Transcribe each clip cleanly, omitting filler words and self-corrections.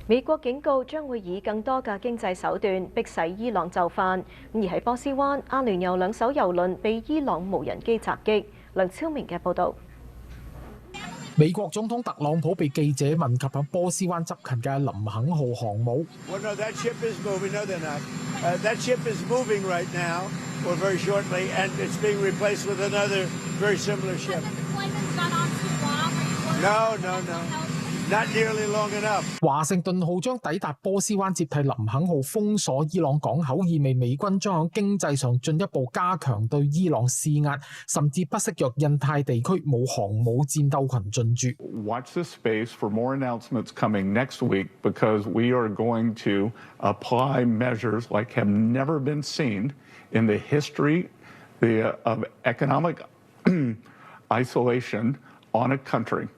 美國警告將會以更多嘅經濟手段迫使伊朗就範。而喺波斯灣，阿聯酋兩艘郵輪被伊朗無人機襲擊。梁超明嘅報導。美國總統特朗普被記者問及喺波斯灣執勤嘅林肯號航母。華盛頓號將抵達波斯灣接替林肯號封鎖伊朗港口，意味美軍將喺經濟上進一步加強對伊朗施壓，甚至不惜讓印太地區冇航母戰鬥群進駐。Watch this space for more announcements coming next week because we are going to apply measures like have never been seen in the history of economic isolation。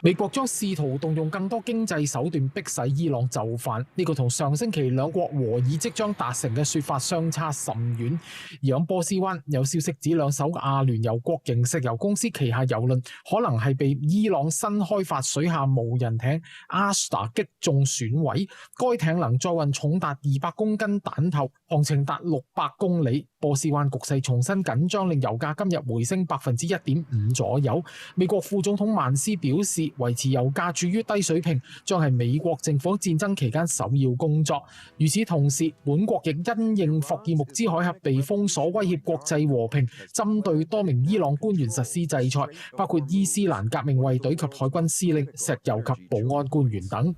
美國將試圖動用更多經濟手段迫使伊朗就範，呢個同上星期兩國和議即將達成嘅說法相差甚遠。而喺波斯灣有消息指兩艘阿聯酋國營石油公司旗下郵輪可能係被伊朗新開發水下無人艇阿什達擊中損毀，該艇能載運重達200公斤彈頭，航程達600公里。波斯灣局勢重新緊張，令油價今日回升1.5%左右。美國副總統曼斯表示，維持油價處於低水平將係美國政府戰爭期間首要工作。與此同時，本國亦因應霍爾木茲海峽被封鎖威脅國際和平，針對多名伊朗官員實施制裁，包括伊斯蘭革命衛隊及海軍司令、石油及保安官員等。